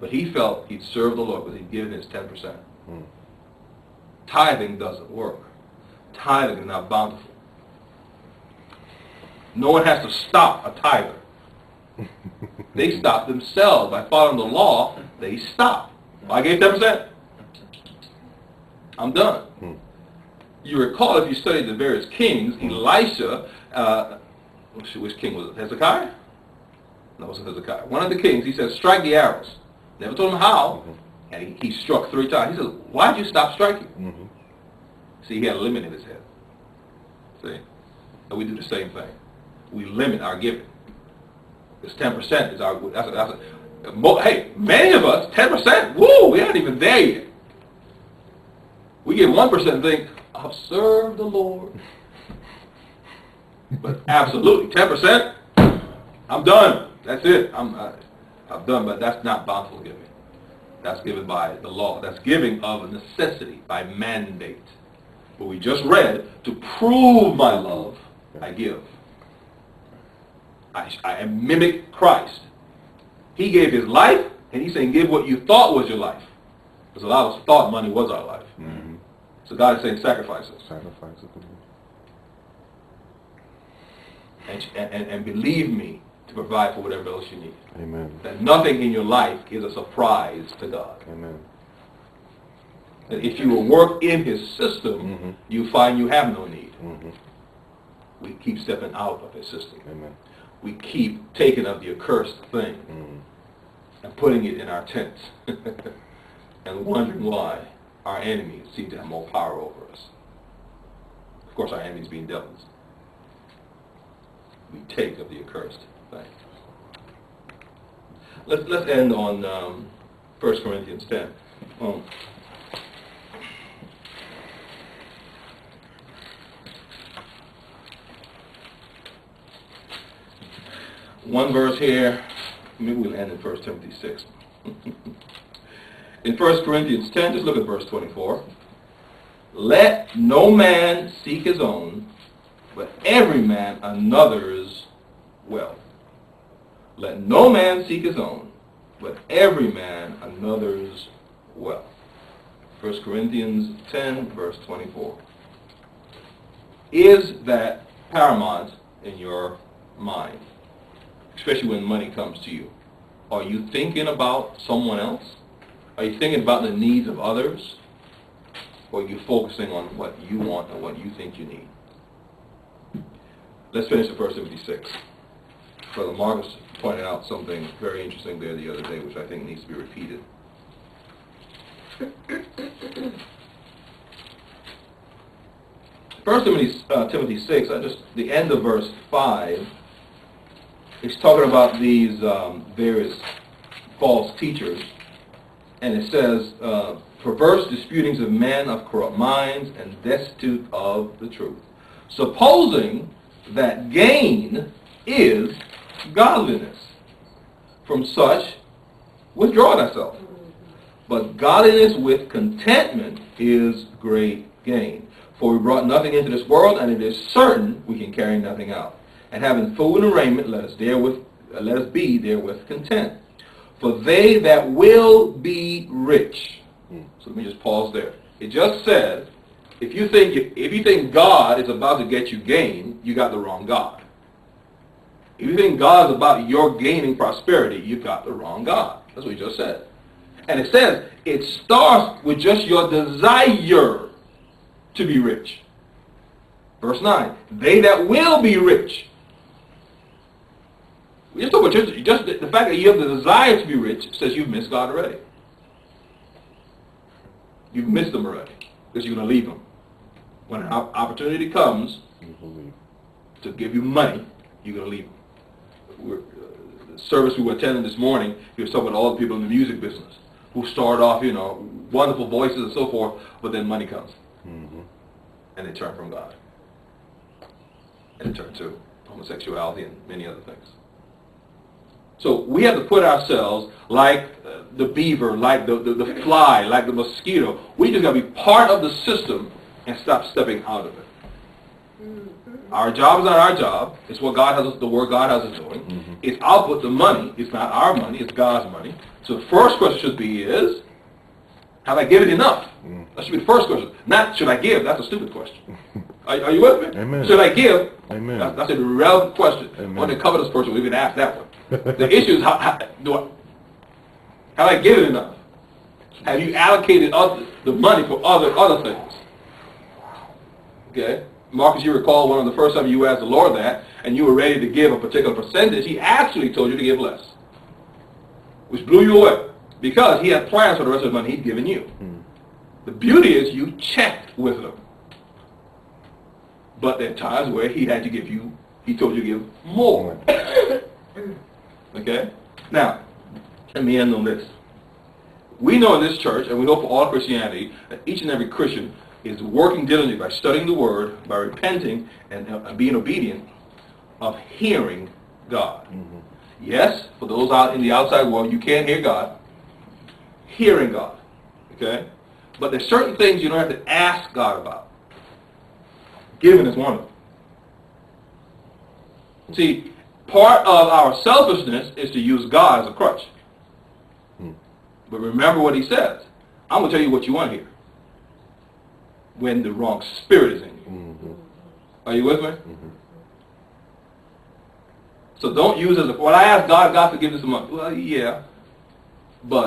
But he felt he'd served the Lord because he'd given his 10%. Tithing doesn't work. Tithing is not bountiful. No one has to stop a tither. They stop themselves. By following the law, they stop. I gave 10%. I'm done. You recall, if you studied the various kings, Elisha, which king was it? Hezekiah? No, it wasn't Hezekiah. One of the kings, he said, strike the arrows. Never told him how. And he struck 3 times. He said, why'd you stop striking? See, he had a limit in his head. See? And we do the same thing. We limit our giving. Because 10% is our, hey, many of us, 10%, woo, we aren't even there yet. We give 1% and think, I've served the Lord. But absolutely, 10%, I'm done. That's it. I'm done, but that's not bountiful giving. That's given by the law. That's giving of necessity, by mandate. But we just read, to prove my love, I give. I mimic Christ. He gave his life, and he's saying, give what you thought was your life. Because a lot of us thought money was our life. So God is saying, sacrifice it. Sacrifice it. And believe me to provide for whatever else you need. Amen. That nothing in your life is a surprise to God. Amen. That if you will work in his system, you find you have no need. We keep stepping out of his system. Amen. We keep taking of the accursed thing and putting it in our tents and wondering why our enemies seem to have more power over us. Of course, our enemies being devils. We take of the accursed thing. Let's end on 1 Corinthians 10. One verse here, maybe we'll end in 1 Timothy 6. In 1 Corinthians 10, just look at verse 24. Let no man seek his own, but every man another's wealth. Let no man seek his own, but every man another's wealth. 1 Corinthians 10, verse 24. Is that paramount in your mind? Especially when money comes to you. Are you thinking about someone else? Are you thinking about the needs of others? Or are you focusing on what you want and what you think you need? Let's finish at 1 Timothy 6. Brother Marcus pointed out something very interesting there the other day, which I think needs to be repeated. 1 Timothy 6, the end of verse 5, it's talking about these various false teachers. And it says, perverse disputings of men of corrupt minds and destitute of the truth. Supposing that gain is godliness. From such, withdraw thyself. But godliness with contentment is great gain. For we brought nothing into this world, and it is certain we can carry nothing out. And having food and raiment, let us be therewith content. For they that will be rich. So let me just pause there. It just said, if you think God is about to get you gain, you got the wrong God. If you think God is about your gaining prosperity, you got the wrong God. That's what he just said. And it says, it starts with just your desire to be rich. Verse 9, they that will be rich. We just talk about just the fact that you have the desire to be rich says you've missed God already. You've missed him already because you're going to leave him. When an opportunity comes to give you money, you're going to leave him. The service we were attending this morning, he was talking about all the people in the music business who start off, wonderful voices and so forth, but then money comes. And they turn from God. And they turn to homosexuality and many other things. So we have to put ourselves like the beaver, like the fly, like the mosquito. We just got to be part of the system and stop stepping out of it. Our job is not our job. It's what God has us, the work God has us doing. Mm-hmm. It's output, the money. It's not our money. It's God's money. So the first question should be is, have I given enough? That should be the first question. Not, should I give? That's a stupid question. Are you with me? Amen. Should I give? Amen. That's a relevant question. Amen. When the covetous person, we even ask that one. The issue is, have I given enough? Have you allocated the money for other things? Okay? Marcus, you recall one of the first time you asked the Lord that, and you were ready to give a particular percentage, he actually told you to give less. Which blew you away. Because he had plans for the rest of the money he'd given you. The beauty is you checked with him. But there are times where he told you to give more. Okay? Now, let me end on this. We know in this church, and we hope for all Christianity, that each and every Christian is working diligently by studying the Word, by repenting and being obedient, of hearing God. Yes, for those out in the outside world, you can't hear God. Hearing God. Okay? But there's certain things you don't have to ask God about. Giving is one of them. See, part of our selfishness is to use God as a crutch. But remember what he says. I'm going to tell you what you want to hear. When the wrong spirit is in you. Are you with me? So don't use it as a, well, I asked God, God forgive me some money. Well, yeah. But